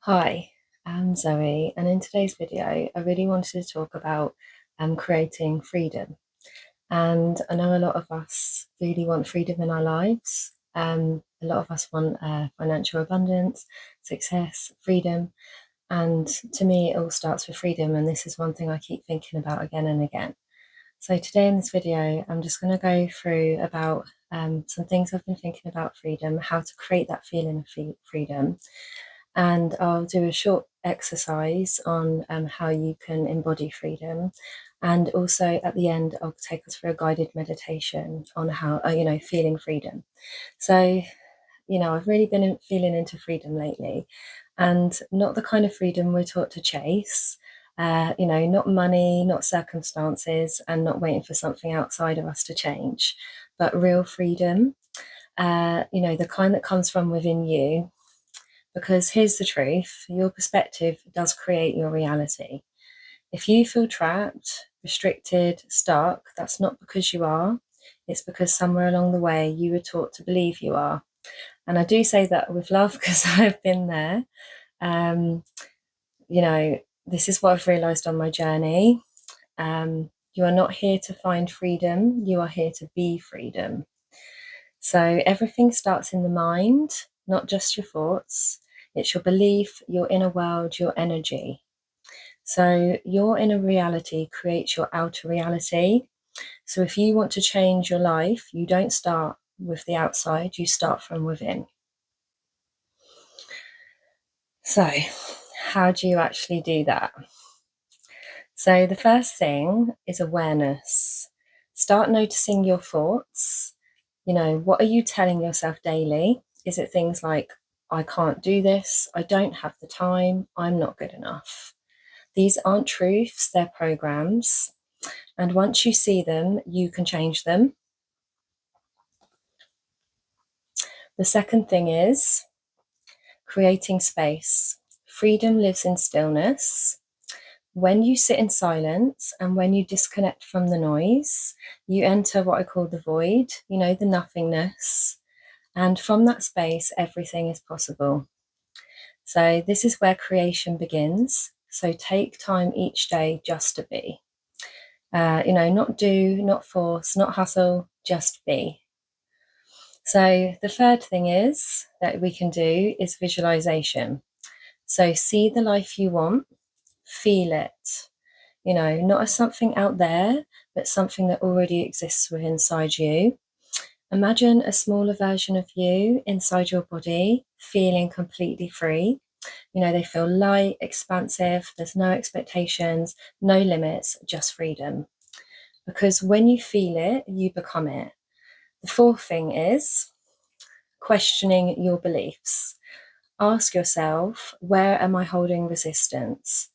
Hi, I'm Zoe, and in today's video, I really wanted to talk about creating freedom. And I know a lot of us really want freedom in our lives. A lot of us want financial abundance, success, freedom. And to me, it all starts with freedom. And this is one thing I keep thinking about again and again. So today in this video, I'm just going to go through about some things I've been thinking about freedom, how to create that feeling of freedom, and I'll do a short exercise on how you can embody freedom. And also at the end, I'll take us through a guided meditation on how, feeling freedom. So, I've really been feeling into freedom lately, and not the kind of freedom we're taught to chase. Not money, not circumstances, and not waiting for something outside of us to change, but real freedom. The kind that comes from within you, because here's the truth: your perspective does create your reality. If you feel trapped, restricted, stuck, that's not because you are, it's because somewhere along the way you were taught to believe you are. And I do say that with love because I've been there. Um, this is what I've realized on my journey. You are not here to find freedom, you are here to be freedom. So everything starts in the mind, not just your thoughts. It's your belief, your inner world, your energy. So your inner reality creates your outer reality. So if you want to change your life, you don't start with the outside, you start from within. So how do you actually do that? So the first thing is awareness. Start noticing your thoughts. What are you telling yourself daily? Is it things like, I can't do this, I don't have the time, I'm not good enough? These aren't truths, they're programs. And once you see them, you can change them. The second thing is creating space. Freedom lives in stillness. When you sit in silence and when you disconnect from the noise, you enter what I call the void, the nothingness. And from that space, everything is possible. So this is where creation begins. So take time each day just to be. Not do, not force, not hustle, just be. So the third thing is that we can do is visualization. So see the life you want, feel it, not as something out there, but something that already exists within inside you. Imagine a smaller version of you inside your body, feeling completely free. They feel light, expansive, there's no expectations, no limits, just freedom. Because when you feel it, you become it. The fourth thing is questioning your beliefs. Ask yourself, where am I holding resistance?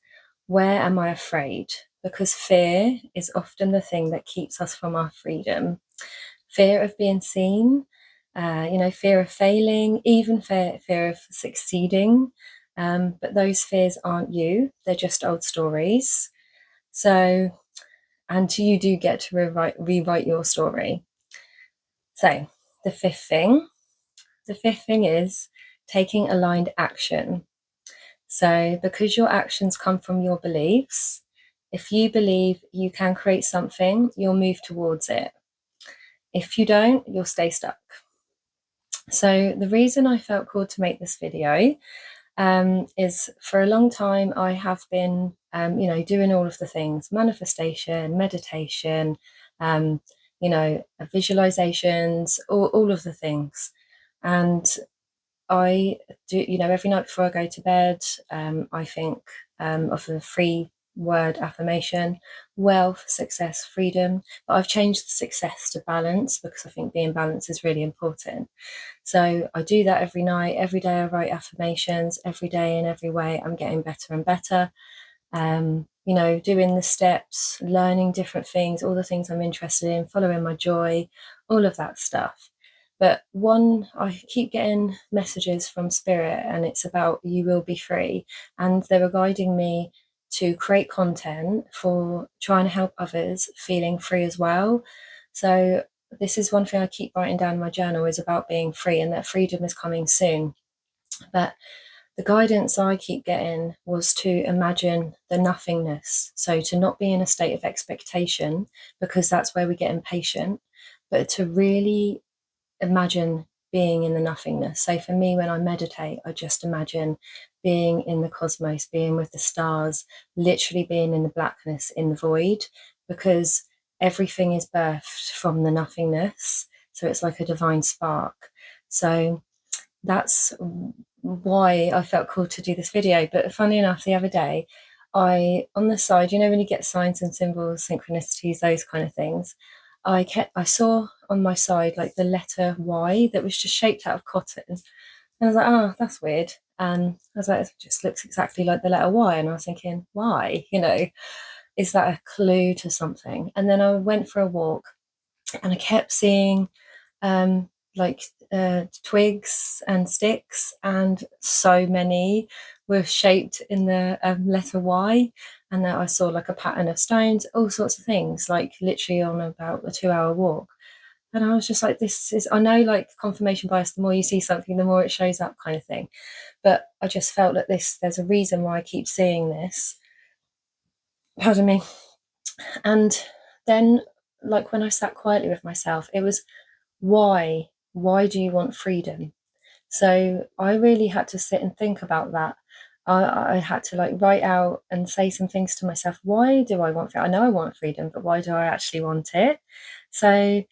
Where am I afraid? Because fear is often the thing that keeps us from our freedom. Fear of being seen, fear of failing, even fear of succeeding. But those fears aren't you, they're just old stories. So, and you do get to rewrite your story. So, the fifth thing is taking aligned action. So, because your actions come from your beliefs, if you believe you can create something, you'll move towards it. If you don't, you'll stay stuck. So, the reason I felt called to make this video is for a long time I have been, doing all of the things: manifestation, meditation, visualizations, all of the things. And I do, every night before I go to bed, I think of the 3-word affirmation: wealth, success, freedom. But I've changed the success to balance because I think being balanced is really important. So I do that every night. Every day I write affirmations. Every day in every way I'm getting better and better. Doing the steps, learning different things, all the things I'm interested in, following my joy, all of that stuff. But I keep getting messages from Spirit, and it's about you will be free. And they were guiding me to create content for trying to help others feeling free as well. So this is one thing I keep writing down in my journal, is about being free, and that freedom is coming soon. But the guidance I keep getting was to imagine the nothingness. So to not be in a state of expectation, because that's where we get impatient, but to really imagine being in the nothingness. So for me, when I meditate, I just imagine being in the cosmos, being with the stars, literally being in the blackness, in the void, because everything is birthed from the nothingness. So it's like a divine spark. So that's why I felt called to do this video. But funny enough, the other day, on the side, when you get signs and symbols, synchronicities, those kind of things, I saw on my side like the letter Y that was just shaped out of cotton. And I was like, oh, that's weird. And I was like, it just looks exactly like the letter Y. And I was thinking, why? Is that a clue to something? And then I went for a walk and I kept seeing like twigs and sticks, and so many were shaped in the letter Y. And then I saw like a pattern of stones, all sorts of things, like literally on about a 2-hour walk. And I was just like, I know, like confirmation bias, the more you see something, the more it shows up, kind of thing. But I just felt that there's a reason why I keep seeing this. Pardon me. And then, like, when I sat quietly with myself, it was, why? Why do you want freedom? So I really had to sit and think about that. I had to like write out and say some things to myself. Why do I want freedom? I know I want freedom, but why do I actually want it? So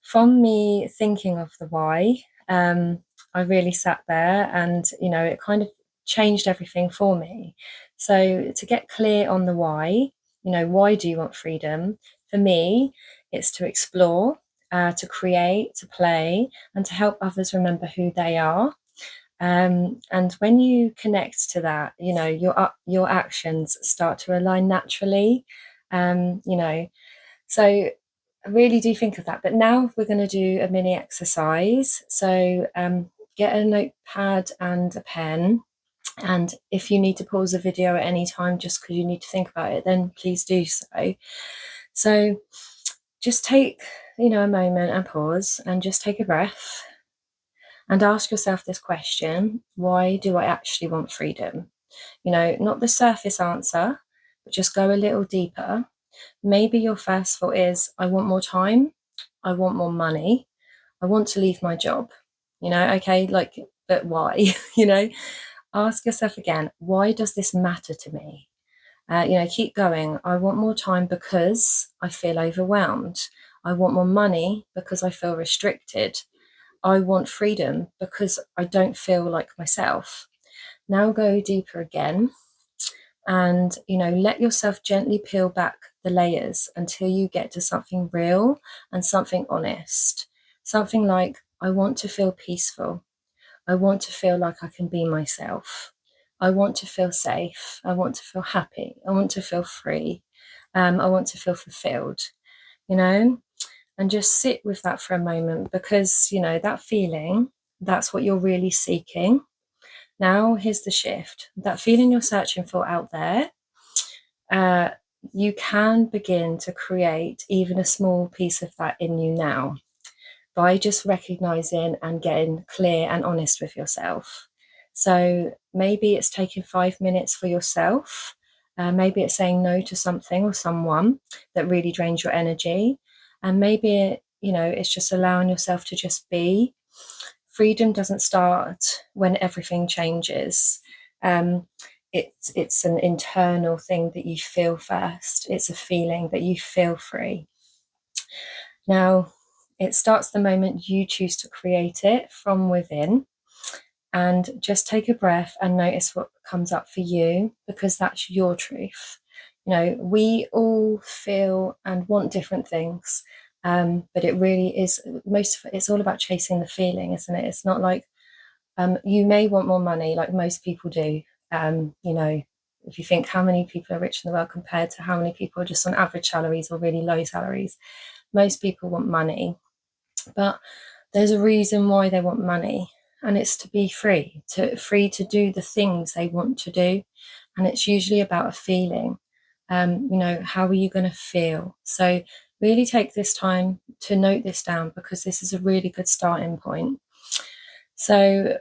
from me thinking of the why, I really sat there, and it kind of changed everything for me. So to get clear on the why do you want freedom? For me, it's to explore, to create, to play, and to help others remember who they are. And when you connect to that, your actions start to align naturally. So I really do think of that. But now we're going to do a mini exercise. So get a notepad and a pen. And if you need to pause the video at any time just because you need to think about it, then please do so. So just take, a moment and pause and just take a breath and ask yourself this question: why do I actually want freedom? Not the surface answer, but just go a little deeper. Maybe your first thought is, I want more time, I want more money, I want to leave my job. Okay, like, but why? Ask yourself again, why does this matter to me? Keep going. I want more time because I feel overwhelmed. I want more money because I feel restricted. I want freedom because I don't feel like myself. Now go deeper again, and let yourself gently peel back the layers until you get to something real and something honest. Something like, I want to feel peaceful. I want to feel like I can be myself. I want to feel safe. I want to feel happy. I want to feel free. I want to feel fulfilled, and just sit with that for a moment, because, that feeling, that's what you're really seeking. Now, here's the shift. That feeling you're searching for out there, you can begin to create even a small piece of that in you now, by just recognizing and getting clear and honest with yourself. So maybe it's taking 5 minutes for yourself. Maybe it's saying no to something or someone that really drains your energy. And maybe, it's just allowing yourself to just be. Freedom doesn't start when everything changes. It's an internal thing that you feel first. It's a feeling that you feel free. Now, it starts the moment you choose to create it from within. And just take a breath and notice what comes up for you, because that's your truth. We all feel and want different things, but it really is, it's all about chasing the feeling, isn't it? It's not like, you may want more money, like most people do. If you think how many people are rich in the world compared to how many people are just on average salaries or really low salaries, most people want money. But there's a reason why they want money, and it's to be free to do the things they want to do. And it's usually about a feeling. How are you going to feel? So really take this time to note this down, because this is a really good starting point. So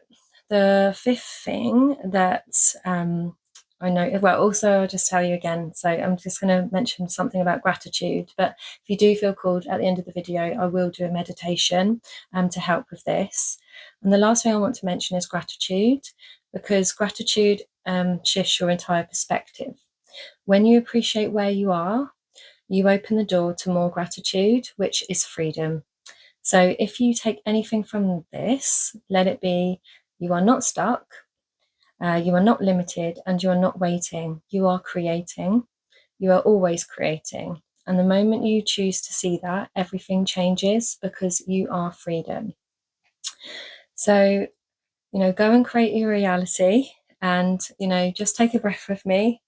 The fifth thing that I know, well, also I'll just tell you again, so I'm just going to mention something about gratitude, but if you do feel called at the end of the video, I will do a meditation to help with this. And the last thing I want to mention is gratitude, because gratitude shifts your entire perspective. When you appreciate where you are, you open the door to more gratitude, which is freedom. So if you take anything from this, let it be you are not stuck, you are not limited, and you are not waiting. You are creating. You are always creating. And the moment you choose to see that, everything changes because you are freedom. So, go and create your reality and, just take a breath with me.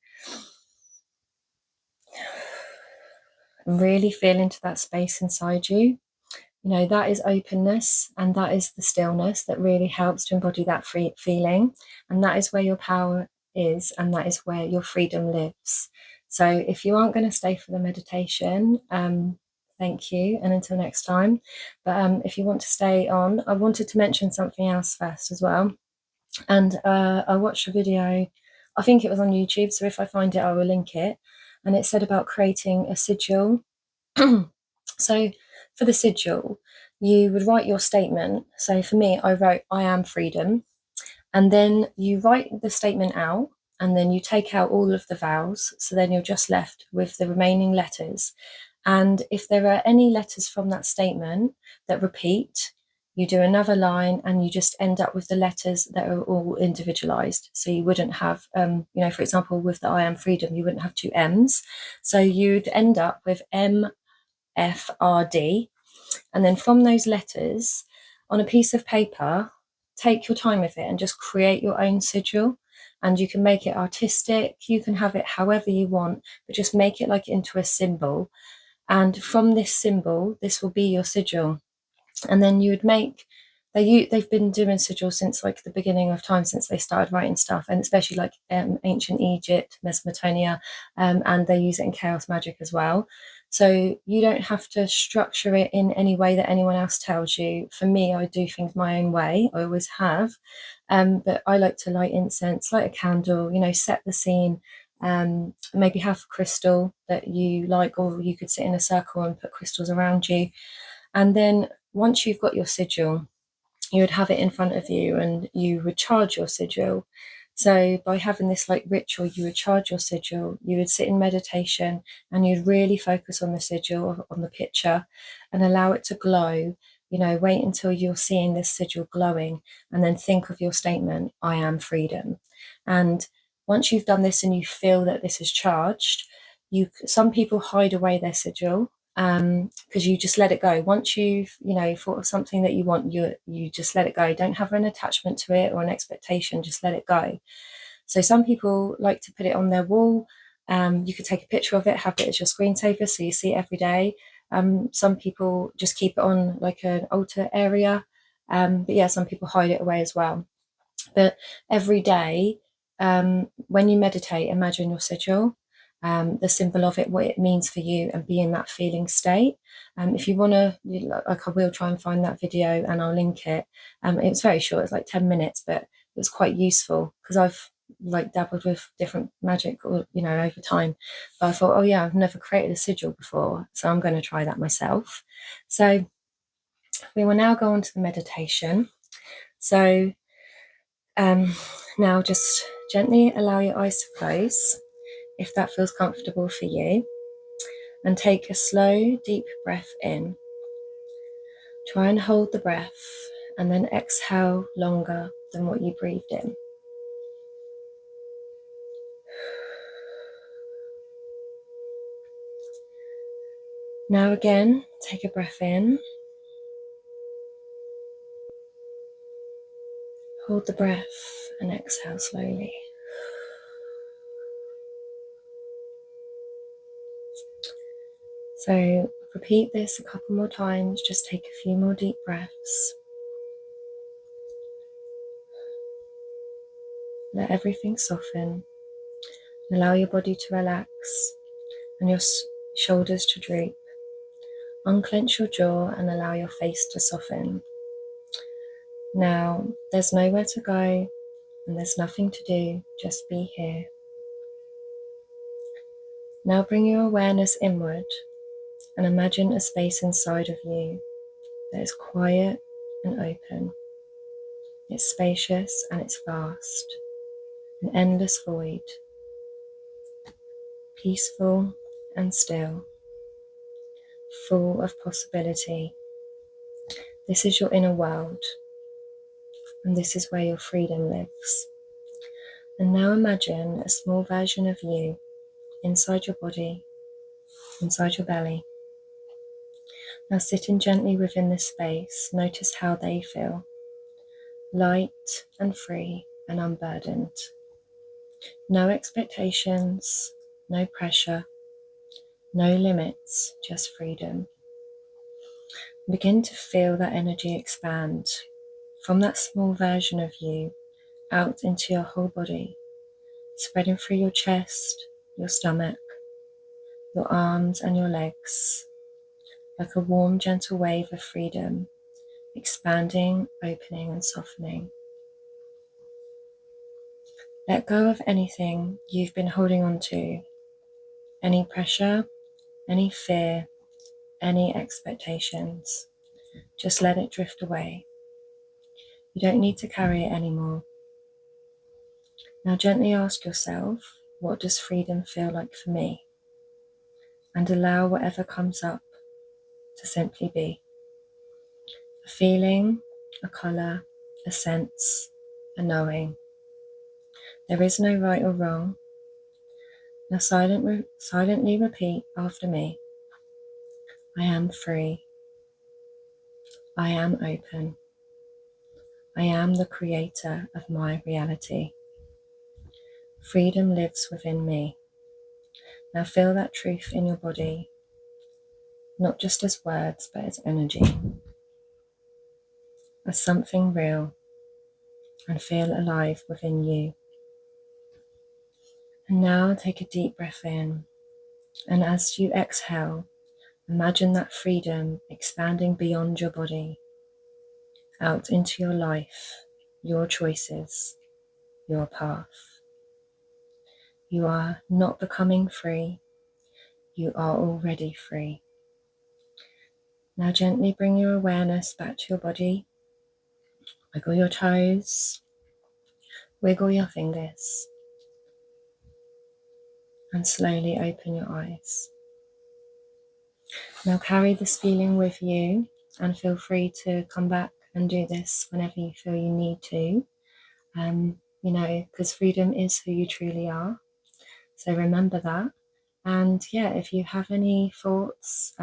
And really feel into that space inside you. That is openness, and that is the stillness that really helps to embody that free feeling. And that is where your power is, and that is where your freedom lives. So if you aren't going to stay for the meditation, thank you, and until next time. But if you want to stay on, I wanted to mention something else first as well. And I watched a video, I think it was on YouTube, so if I find it, I will link it. And it said about creating a sigil. So for the sigil, you would write your statement. So for me, I wrote, I am freedom. And then you write the statement out, and then you take out all of the vowels. So then you're just left with the remaining letters. And if there are any letters from that statement that repeat, you do another line and you just end up with the letters that are all individualized. So you wouldn't have, for example, with the I am freedom, you wouldn't have two M's. So you'd end up with MFRD. And then from those letters, on a piece of paper, take your time with it and just create your own sigil. And you can make it artistic, you can have it however you want, but just make it like into a symbol. And from this symbol, this will be your sigil. And then you would make, they've been doing sigils since like the beginning of time, since they started writing stuff, and especially like ancient Egypt, Mesopotamia, and they use it in chaos magic as well. So you don't have to structure it in any way that anyone else tells you. For me, I do things my own way. I always have. But I like to light incense, light a candle, set the scene. Maybe have crystal that you like, or you could sit in a circle and put crystals around you. And then once you've got your sigil, you would have it in front of you and you would charge your sigil. So by having this like ritual, you would charge your sigil, you would sit in meditation and you'd really focus on the sigil, on the picture, and allow it to glow. Wait until you're seeing this sigil glowing, and then think of your statement, I am freedom. And once you've done this and you feel that this is charged, some people hide away their sigil, because you just let it go. Once you've thought of something that you want, you just let it go. Don't have an attachment to it or an expectation, just let it go. So some people like to put it on their wall. You could take a picture of it, have it as your screensaver so you see it every day. Some people just keep it on like an altar area, but yeah, some people hide it away as well. But every day, when you meditate, imagine your sigil, the symbol of it, what it means for you, and be in that feeling state. If you want to, like, I will try and find that video and I'll link it. It's very short, it's like 10 minutes, but it was quite useful because I've like dabbled with different magic or over time, but I thought, oh yeah, I've never created a sigil before, so I'm going to try that myself. So we will now go on to the meditation. So now just gently allow your eyes to close if that feels comfortable for you, and take a slow, deep breath in. Try and hold the breath and then exhale longer than what you breathed in. Now again, take a breath in. Hold the breath and exhale slowly. So repeat this a couple more times, just take a few more deep breaths. Let everything soften. Allow your body to relax and your shoulders to droop. Unclench your jaw and allow your face to soften. Now, there's nowhere to go and there's nothing to do, just be here. Now bring your awareness inward and imagine a space inside of you that is quiet and open. It's spacious and it's vast, an endless void, peaceful and still, full of possibility. This is your inner world, and this is where your freedom lives. And now imagine a small version of you inside your body, inside your belly. Now sitting gently within this space, notice how they feel. Light and free and unburdened. No expectations, no pressure, no limits, just freedom. Begin to feel that energy expand from that small version of you out into your whole body, spreading through your chest, your stomach, your arms and your legs, like a warm, gentle wave of freedom, expanding, opening and softening. Let go of anything you've been holding on to, any pressure, any fear, any expectations. Just let it drift away. You don't need to carry it anymore. Now gently ask yourself, what does freedom feel like for me? And allow whatever comes up to simply be. A feeling, a colour, a sense, a knowing. There is no right or wrong. Now silently repeat after me. I am free. I am open. I am the creator of my reality. Freedom lives within me. Now feel that truth in your body, not just as words, but as energy, as something real, and feel alive within you. And now take a deep breath in, and as you exhale, imagine that freedom expanding beyond your body, out into your life, your choices, your path. You are not becoming free, you are already free. Now gently bring your awareness back to your body. Wiggle your toes, wiggle your fingers, and slowly open your eyes. Now carry this feeling with you and feel free to come back and do this whenever you feel you need to. Because freedom is who you truly are. So remember that. And yeah, if you have any thoughts,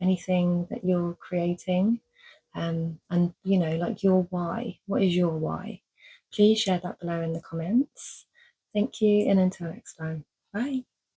anything that you're creating, and like your why, what is your why? Please share that below in the comments. Thank you, and until next time, bye.